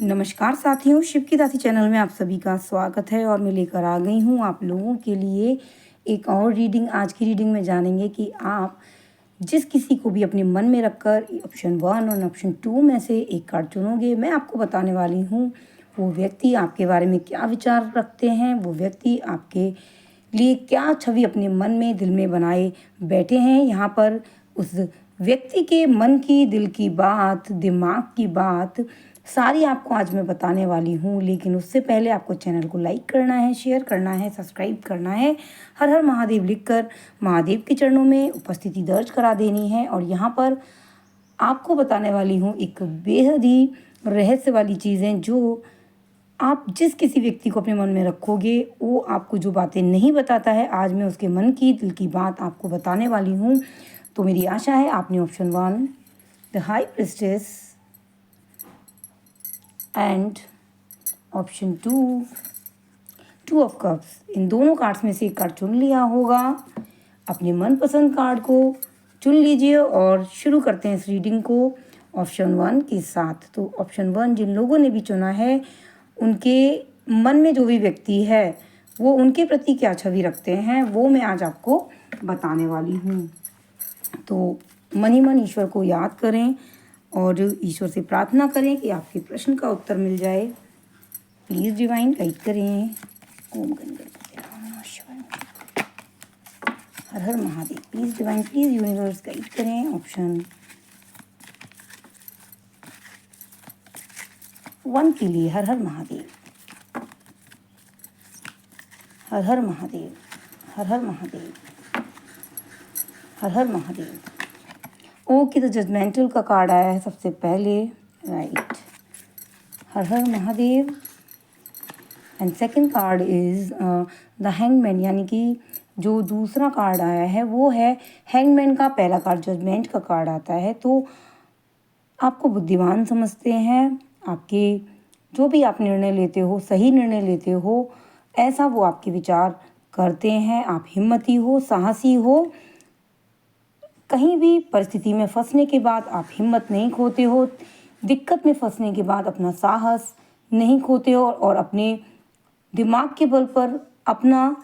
नमस्कार साथियों, शिव की दासी चैनल में आप सभी का स्वागत है और मैं लेकर आ गई हूँ आप लोगों के लिए एक और रीडिंग। आज की रीडिंग में जानेंगे कि आप जिस किसी को भी अपने मन में रखकर ऑप्शन 1 और ऑप्शन 2 में से एक कार्ड चुनोगे, मैं आपको बताने वाली हूँ वो व्यक्ति आपके बारे में क्या विचार रखते हैं, वो व्यक्ति आपके लिए क्या छवि अपने मन में दिल में बनाए बैठे हैं। यहाँ पर उस व्यक्ति के मन की, दिल की बात, दिमाग की बात सारी आपको आज मैं बताने वाली हूँ। लेकिन उससे पहले आपको चैनल को लाइक करना है, शेयर करना है, सब्सक्राइब करना है, हर हर महादेव लिखकर महादेव के चरणों में उपस्थिति दर्ज करा देनी है। और यहाँ पर आपको बताने वाली हूँ एक बेहद ही रहस्य वाली चीज़ें, जो आप जिस किसी व्यक्ति को अपने मन में रखोगे वो आपको जो बातें नहीं बताता है, आज मैं उसके मन की, दिल की बात आपको बताने वाली हूँ। तो मेरी आशा है आपने option 1 the high priestess and option 2 of cups, इन दोनों कार्ड्स में से एक कार्ड चुन लिया होगा। अपने मनपसंद कार्ड को चुन लीजिए और शुरू करते हैं इस रीडिंग को ऑप्शन 1 के साथ। तो ऑप्शन 1 जिन लोगों ने भी चुना है, उनके मन में जो भी व्यक्ति है वो उनके प्रति क्या छवि रखते हैं, वो मैं आज आपको बताने वाली हूँ। तो मन ही मन ईश्वर को याद करें और ईश्वर से प्रार्थना करें कि आपके प्रश्न का उत्तर मिल जाए। प्लीज़ डिवाइन गाइड करें। ओम गणपति नमः शिवाय, हर हर Mahadev. Please divine, please universe guide करें ऑप्शन 1 के लिए। हर हर महादेव, हर हर महादेव, हर हर महादेव, हर हर महादेव। ओके, तो जजमेंटल का कार्ड आया है सबसे पहले, राइट, हर हर Mahadev. And second card is the hangman, यानी कि जो दूसरा कार्ड आया है वो है हैंगमैन का पहला कार्ड, जजमेंट का कार्ड आता है। तो आपको बुद्धिमान समझते हैं, आपके जो भी आप निर्णय लेते हो, सही निर्णय लेते हो, ऐसा वो आपके विचार करते हैं। आप हिम्मती हो, साहसी हो, कहीं भी परिस्थिति में फंसने के बाद आप हिम्मत नहीं खोते हो, दिक्कत में फंसने के बाद अपना साहस नहीं खोते हो और अपने दिमाग के बल पर अपना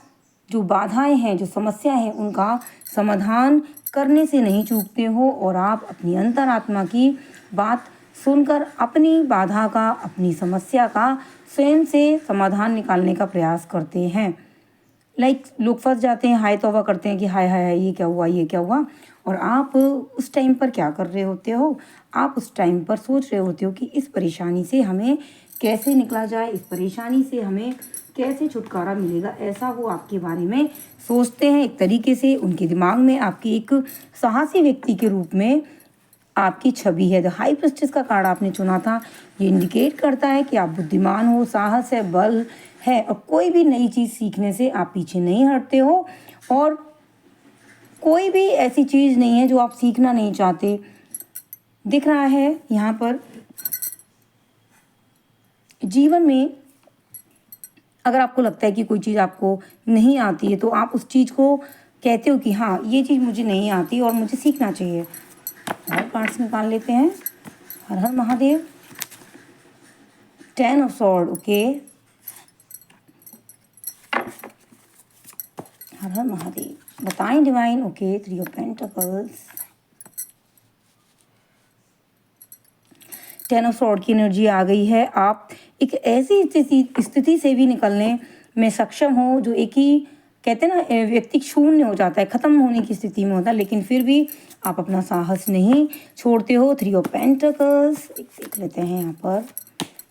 जो बाधाएं हैं, जो समस्या हैं, उनका समाधान करने से नहीं चूकते हो और आप अपनी अंतरात्मा की बात सुनकर अपनी बाधा का, अपनी समस्या का स्वयं से समाधान निकालने का प्रयास करते हैं। लोग फंस जाते हैं, हाय तौबा करते हैं कि हाय हाय हाय ये क्या हुआ, ये क्या हुआ। और आप उस टाइम पर क्या कर रहे होते हो, आप उस टाइम पर सोच रहे होते हो कि इस परेशानी से हमें कैसे निकला जाए, इस परेशानी से हमें कैसे छुटकारा मिलेगा, ऐसा वो आपके बारे में सोचते हैं। एक तरीके से उनके दिमाग में आपकी एक साहसी व्यक्ति के रूप में आपकी छवि है। द हाई प्रिस्टेस का कार्ड आपने चुना था, ये इंडिकेट करता है कि आप बुद्धिमान हो, साहस है, बल है और कोई भी नई चीज़ सीखने से आप पीछे नहीं हटते हो और कोई भी ऐसी चीज़ नहीं है जो आप सीखना नहीं चाहते। दिख रहा है यहाँ पर जीवन में अगर आपको लगता है कि कोई चीज़ आपको नहीं आती है, तो आप उस चीज़ को कहते हो कि हाँ ये चीज़ मुझे नहीं आती और मुझे सीखना चाहिए। और कार्ड्स निकाल लेते हैं। हर हर महादेव। 10 ऑफ सॉर्ड, ओके, हर हर महादेव। बताएं divine, okay, 3 of pentacles. 10 of sword की एनर्जी आ गई है। आप एक ऐसी स्थिति से भी निकलने में सक्षम हो जो एक ही कहते हैं ना, व्यक्ति शून्य हो जाता है, ख़त्म होने की स्थिति में होता है, लेकिन फिर भी आप अपना साहस नहीं छोड़ते हो। 3 ऑफ पेंटिकल्स देख लेते हैं यहाँ पर।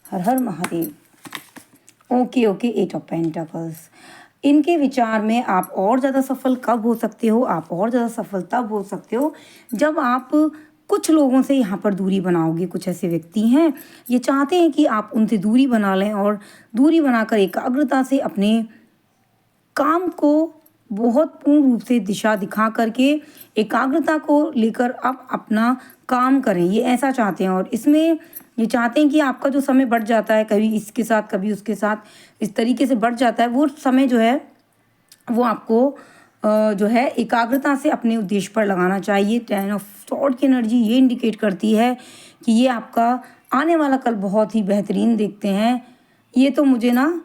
हर हर Mahadev. Okay okay, 8 of pentacles. इनके विचार में आप और ज़्यादा सफल कब हो सकते हो, आप और ज़्यादा सफल तब हो सकते हो जब आप कुछ लोगों से यहाँ पर दूरी बनाओगे। कुछ ऐसे व्यक्ति हैं, ये चाहते हैं कि आप उनसे दूरी बना लें और दूरी बनाकर एकाग्रता से अपने काम को बहुत पूर्ण रूप से दिशा दिखा करके एकाग्रता को लेकर आप अपना काम करें। ये ऐसा चाहते हैं और इसमें ये चाहते हैं कि आपका जो समय बढ़ जाता है, कभी इसके साथ कभी उसके साथ, इस तरीके से बढ़ जाता है, वो समय जो है वो आपको जो है एकाग्रता से अपने उद्देश्य पर लगाना चाहिए। 10 ऑफ सॉर्ड की एनर्जी ये इंडिकेट करती है कि ये आपका आने वाला कल बहुत ही बेहतरीन देखते हैं। ये तो मुझे ना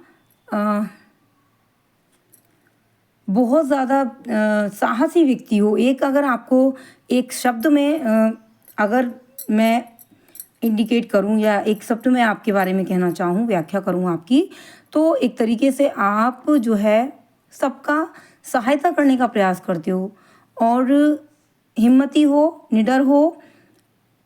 बहुत ज़्यादा साहसी व्यक्ति हो। एक अगर आपको एक शब्द में अगर मैं इंडिकेट करूं या एक शब्द में आपके बारे में कहना चाहूं, व्याख्या करूं आपकी, तो एक तरीके से आप जो है सबका सहायता करने का प्रयास करते हो और हिम्मती हो, निडर हो,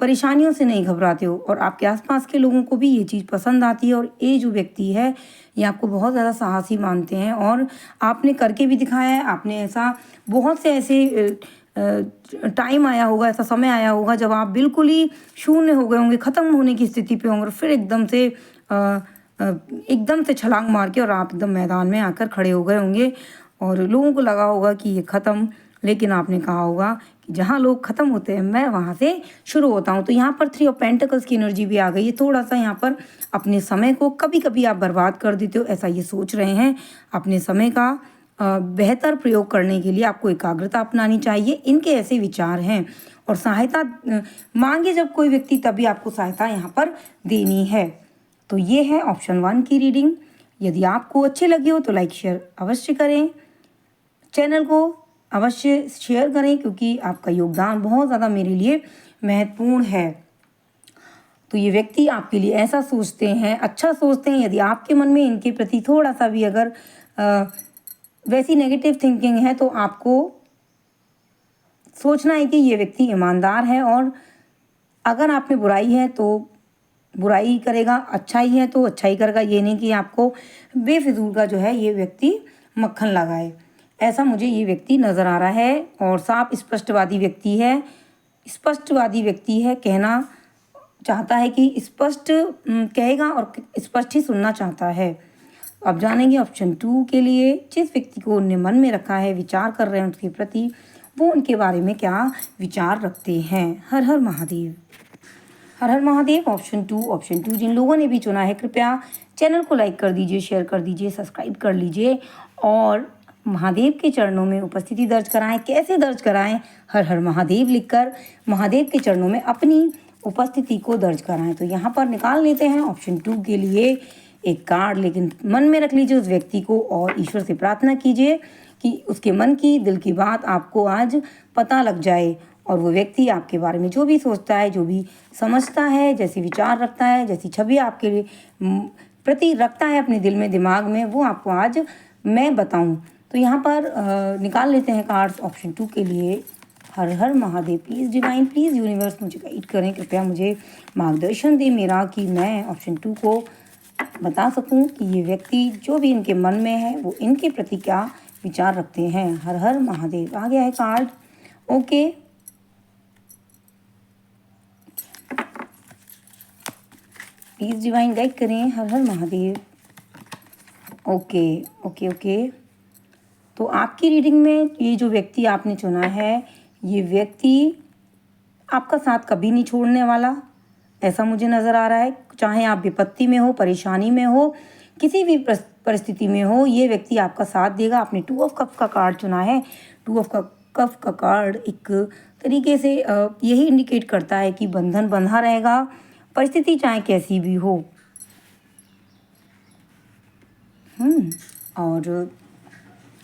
परेशानियों से नहीं घबराते हो और आपके आसपास के लोगों को भी ये चीज़ पसंद आती है। और ये जो व्यक्ति है ये आपको बहुत ज़्यादा साहसी मानते हैं और आपने करके भी दिखाया है। आपने ऐसा बहुत से ऐसे टाइम आया होगा, ऐसा समय आया होगा जब आप बिल्कुल ही शून्य हो गए होंगे, ख़त्म होने की स्थिति पे होंगे और फिर एकदम से छलांग मार के और आप एकदम मैदान में आकर खड़े हो गए होंगे और लोगों को लगा होगा कि ये ख़त्म, लेकिन आपने कहा होगा कि जहाँ लोग ख़त्म होते हैं मैं वहाँ से शुरू होता हूँ। तो यहाँ पर 3 ऑफ पेंटिकल्स की एनर्जी भी आ गई है। थोड़ा सा यहाँ पर अपने समय को कभी कभी आप बर्बाद कर देते हो, ऐसा ये सोच रहे हैं। अपने समय का बेहतर प्रयोग करने के लिए आपको एकाग्रता अपनानी चाहिए, इनके ऐसे विचार हैं। और सहायता मांगे जब कोई व्यक्ति तभी आपको सहायता यहाँ पर देनी है। तो ये है ऑप्शन 1 की रीडिंग। यदि आपको अच्छी लगी हो तो लाइक शेयर अवश्य करें, चैनल को अवश्य शेयर करें क्योंकि आपका योगदान बहुत ज़्यादा मेरे लिए महत्वपूर्ण है। तो ये व्यक्ति आपके लिए ऐसा सोचते हैं, अच्छा सोचते हैं। यदि आपके मन में इनके प्रति थोड़ा सा भी अगर वैसी नेगेटिव थिंकिंग है तो आपको सोचना है कि ये व्यक्ति ईमानदार है और अगर आप में बुराई है तो बुराई करेगा, अच्छाई है तो अच्छाई करेगा। ये नहीं कि आपको बेफिजूल का जो है ये व्यक्ति मक्खन लगाए, ऐसा मुझे ये व्यक्ति नज़र आ रहा है। और साफ स्पष्टवादी व्यक्ति है, स्पष्टवादी व्यक्ति है, कहना चाहता है कि स्पष्ट कहेगा और स्पष्ट ही सुनना चाहता है। अब जानेंगे ऑप्शन 2 के लिए। जिस व्यक्ति को उन्हें मन में रखा है, विचार कर रहे हैं उसके प्रति, वो उनके बारे में क्या विचार रखते हैं। हर हर महादेव, हर हर महादेव। ऑप्शन 2 जिन लोगों ने भी चुना है कृपया चैनल को लाइक कर दीजिए, शेयर कर दीजिए, सब्सक्राइब कर लीजिए और महादेव के चरणों में उपस्थिति दर्ज कराएं। कैसे दर्ज कराएं? हर हर महादेव लिखकर महादेव के चरणों में अपनी उपस्थिति को दर्ज कराएं। तो यहाँ पर निकाल लेते हैं ऑप्शन 2 के लिए एक कार्ड, लेकिन मन में रख लीजिए उस व्यक्ति को और ईश्वर से प्रार्थना कीजिए कि उसके मन की, दिल की बात आपको आज पता लग जाए और वो व्यक्ति आपके बारे में जो भी सोचता है, जो भी समझता है, जैसे विचार रखता है, जैसी छवि आपके लिए प्रति रखता है अपने दिल में, दिमाग में, वो आपको आज मैं बताऊं। तो यहाँ पर निकाल लेते हैं कार्ड्स ऑप्शन 2 के लिए। हर हर Mahadev. Please divine, please universe मुझे गाइड करें, कृपया मुझे मार्गदर्शन दें मेरा कि मैं ऑप्शन 2 को बता सकूं कि ये व्यक्ति जो भी इनके मन में है वो इनके प्रति क्या विचार रखते हैं। हर हर महादेव। आ गया है card. Okay, please divine guide करें। हर हर महादेव। Okay okay okay. तो आपकी रीडिंग में ये जो व्यक्ति आपने चुना है, ये व्यक्ति आपका साथ कभी नहीं छोड़ने वाला, ऐसा मुझे नज़र आ रहा है। चाहे आप विपत्ति में हो, परेशानी में हो, किसी भी परिस्थिति में हो, ये व्यक्ति आपका साथ देगा। आपने 2 ऑफ कप का कार्ड चुना है। 2 ऑफ कप का कार्ड एक तरीके से यही इंडिकेट करता है कि बंधन बंधा रहेगा, परिस्थिति चाहे कैसी भी हो। और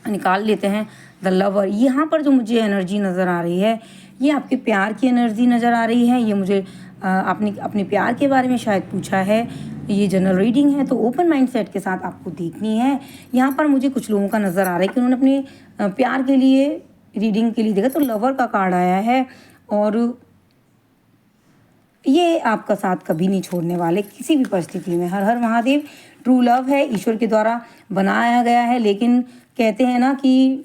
निकाल लेते हैं द लवर। यहाँ पर जो मुझे एनर्जी नज़र आ रही है ये आपके प्यार की एनर्जी नज़र आ रही है। ये मुझे आपने अपने प्यार के बारे में शायद पूछा है। ये जनरल रीडिंग है तो ओपन माइंड सेट के साथ आपको देखनी है। यहाँ पर मुझे कुछ लोगों का नज़र आ रहा है कि उन्होंने अपने प्यार के लिए रीडिंग के लिए देखा तो लवर का कार्ड आया है और ये आपका साथ कभी नहीं छोड़ने वाले किसी भी परिस्थिति में। हर हर महादेव। ट्रू लव है, ईश्वर के द्वारा बनाया गया है, लेकिन कहते हैं ना कि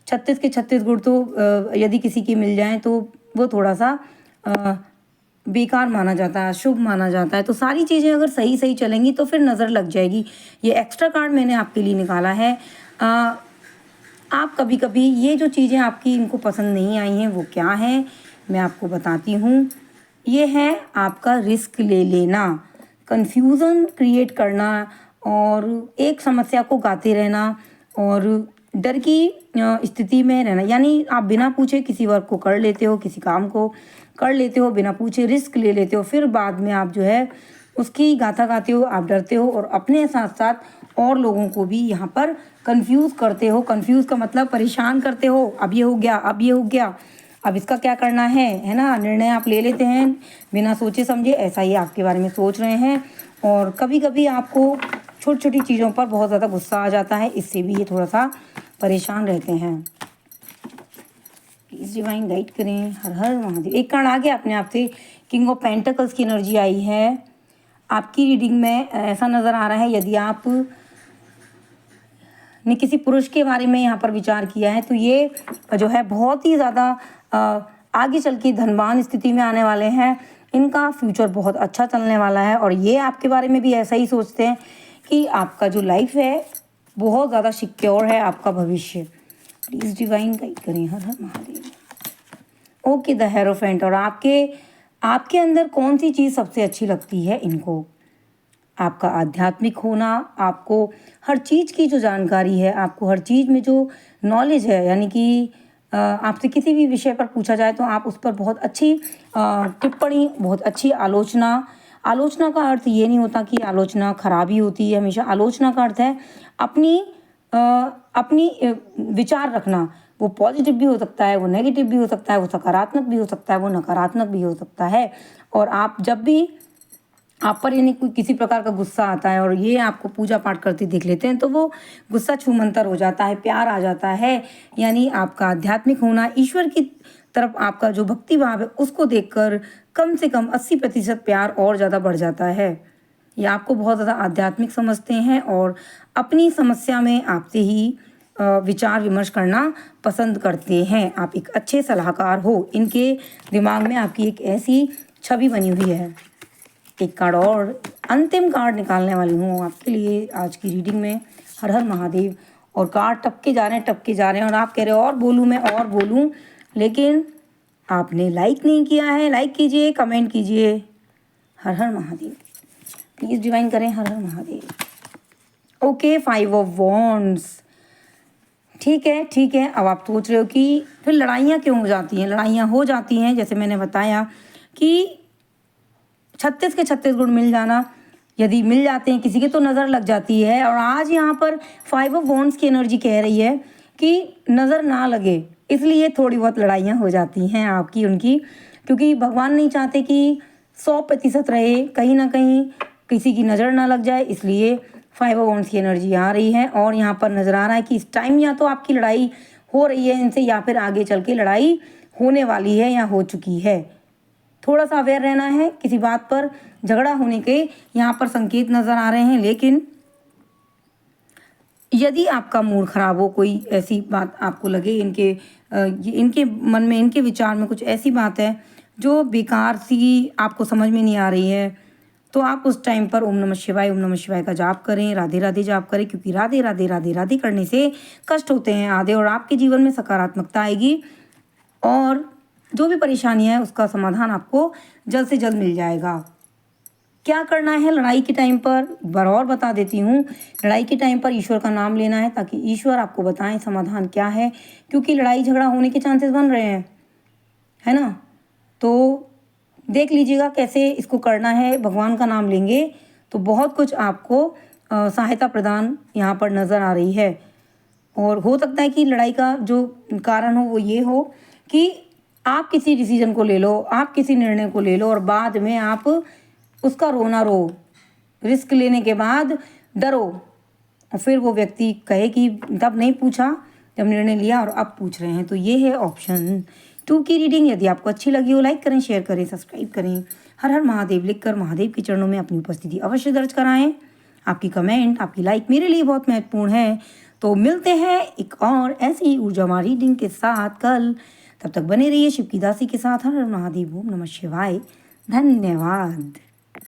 36 के 36 गुण तो यदि किसी के मिल जाएं तो वो थोड़ा सा बेकार माना जाता है, शुभ माना जाता है। तो सारी चीज़ें अगर सही सही चलेंगी तो फिर नज़र लग जाएगी। ये एक्स्ट्रा कार्ड मैंने आपके लिए निकाला है। आप कभी कभी ये जो चीज़ें आपकी इनको पसंद नहीं आई हैं वो क्या हैं मैं आपको बताती हूँ। ये है आपका रिस्क ले लेना, कन्फ्यूज़न क्रिएट करना और एक समस्या को गाते रहना और डर की स्थिति में रहना, यानी आप बिना पूछे किसी वर्क को कर लेते हो, किसी काम को कर लेते हो बिना पूछे, रिस्क ले लेते हो, फिर बाद में आप जो है उसकी गाथा गाते हो, आप डरते हो और अपने साथ साथ और लोगों को भी यहाँ पर कंफ्यूज करते हो। कंफ्यूज का मतलब परेशान करते हो, अब ये हो गया, अब ये हो गया, अब इसका क्या करना है ना। निर्णय आप ले लेते हैं बिना सोचे समझे, ऐसा ही आपके बारे में सोच रहे हैं। और कभी कभी आपको छोटी छोटी चीज़ों पर बहुत ज़्यादा गुस्सा आ जाता है, इससे भी ये थोड़ा सा परेशान रहते हैं। प्लीज़ डिवाइन गाइड करें। हर हर महादेव। एक कार्ड आ गया अपने आप से, किंग ऑफ पेंटिकल्स की एनर्जी आई है। आपकी रीडिंग में ऐसा नज़र आ रहा है, यदि आप ने किसी पुरुष के बारे में यहाँ पर विचार किया है तो ये जो है बहुत ही ज़्यादा आगे चल के धनवान स्थिति में आने वाले हैं। इनका फ्यूचर बहुत अच्छा चलने वाला है और ये आपके बारे में भी ऐसा ही सोचते हैं कि आपका जो लाइफ है बहुत ज़्यादा सिक्योर है, आपका भविष्य। प्लीज़ डिवाइन गाइड करें। हर हर महादेव। Okay, the hierophant. और आपके अंदर कौन सी चीज़ सबसे अच्छी लगती है इनको? आपका आध्यात्मिक होना, आपको हर चीज़ की जो जानकारी है, आपको हर चीज़ में जो नॉलेज है, यानी कि आपसे किसी भी विषय पर पूछा जाए तो आप उस पर बहुत अच्छी टिप्पणी, बहुत अच्छी आलोचना। आलोचना का अर्थ ये नहीं होता कि आलोचना खराबी होती है, हमेशा आलोचना का अर्थ है अपनी विचार रखना। वो पॉजिटिव भी हो सकता है, वो नेगेटिव भी हो सकता है, वो सकारात्मक भी हो सकता है, वो नकारात्मक भी हो सकता है। और आप जब भी आप पर यानी कोई किसी प्रकार का गुस्सा आता है और ये आपको पूजा पाठ करते देख लेते हैं तो वो गुस्सा छूमंतर हो जाता है, प्यार आ जाता है। यानी आपका आध्यात्मिक होना, ईश्वर की तरफ आपका जो भक्ति भाव है उसको देखकर कम से कम 80% प्यार और ज़्यादा बढ़ जाता है। ये आपको बहुत ज़्यादा आध्यात्मिक समझते हैं और अपनी समस्या में आपसे ही विचार विमर्श करना पसंद करते हैं। आप एक अच्छे सलाहकार हो, इनके दिमाग में आपकी एक ऐसी छवि बनी हुई है। एक कार्ड और, अंतिम कार्ड निकालने वाली हूँ आपके लिए आज की रीडिंग में। हर हर महादेव। और कार्ड टपके जा रहे हैं और आप कह रहे हो और बोलूँ, मैं और बोलूँ, लेकिन आपने लाइक नहीं किया है। लाइक कीजिए, कमेंट कीजिए। हर हर महादेव। प्लीज़ डिवाइन करें। हर हर महादेव। Okay, 5 of wands. ठीक है। अब आप सोच रहे हो कि फिर लड़ाइयाँ क्यों हो जाती हैं? लड़ाइयाँ हो जाती हैं जैसे मैंने बताया कि 36 के 36 गुण मिल जाना, यदि मिल जाते हैं किसी के तो नज़र लग जाती है। और आज यहाँ पर 5 ऑफ वॉन्ड्स की एनर्जी कह रही है कि नज़र ना लगे, इसलिए थोड़ी बहुत लड़ाइयाँ हो जाती हैं आपकी उनकी, क्योंकि भगवान नहीं चाहते कि 100% रहे, कहीं ना कहीं किसी की नज़र ना लग जाए, इसलिए 5 ऑफ वॉन्ड्स की एनर्जी आ रही है। और यहाँ पर नज़र आ रहा है कि इस टाइम या तो आपकी लड़ाई हो रही है इनसे या फिर आगे चल के लड़ाई होने वाली है या हो चुकी है। थोड़ा सा अवेयर रहना है, किसी बात पर झगड़ा होने के यहाँ पर संकेत नज़र आ रहे हैं। लेकिन यदि आपका मूड ख़राब हो, कोई ऐसी बात आपको लगे, इनके मन में, इनके विचार में कुछ ऐसी बात है जो बेकार सी आपको समझ में नहीं आ रही है, तो आप उस टाइम पर ओम नमः शिवाय का जाप करें, राधे राधे जाप करें, क्योंकि राधे राधे राधे राधे करने से कष्ट होते हैं आधे और आपके जीवन में सकारात्मकता आएगी और जो भी परेशानियाँ है उसका समाधान आपको जल्द से जल्द मिल जाएगा। क्या करना है लड़ाई के टाइम पर, एक बार और बता देती हूँ। लड़ाई के टाइम पर ईश्वर का नाम लेना है ताकि ईश्वर आपको बताएं समाधान क्या है, क्योंकि लड़ाई झगड़ा होने के चांसेस बन रहे हैं, है ना। तो देख लीजिएगा कैसे इसको करना है। भगवान का नाम लेंगे तो बहुत कुछ आपको सहायता प्रदान यहाँ पर नज़र आ रही है। और हो सकता है कि लड़ाई का जो कारण हो वो ये हो कि आप किसी डिसीजन को ले लो, आप किसी निर्णय को ले लो और बाद में आप उसका रोना रो, रिस्क लेने के बाद डरो और फिर वो व्यक्ति कहे कि तब नहीं पूछा जब निर्णय लिया और अब पूछ रहे हैं। तो ये है ऑप्शन 2 की रीडिंग। यदि आपको अच्छी लगी हो लाइक करें, शेयर करें, सब्सक्राइब करें। हर हर महादेव लिखकर महादेव के चरणों में अपनी उपस्थिति अवश्य दर्ज कराएं। आपकी कमेंट, आपकी लाइक मेरे लिए बहुत महत्वपूर्ण है। तो मिलते हैं एक और ऐसी ऊर्जावान रीडिंग के साथ कल। तब तक बने रहिए शिव की दासी के साथ। हर हर महादेव। ओम नमः शिवाय। धन्यवाद।